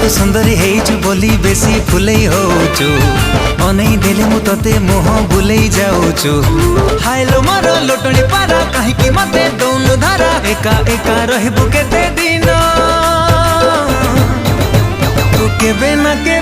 तू सुंदरी हेइचु बोली बेसी फुलई होचु अनै देले मु तते मोह बुलई जाउछु हायलो मोर लोटणी पारा काहे कि मते दौनु धारा एका एका रहबु केते दिन तू केबे ना के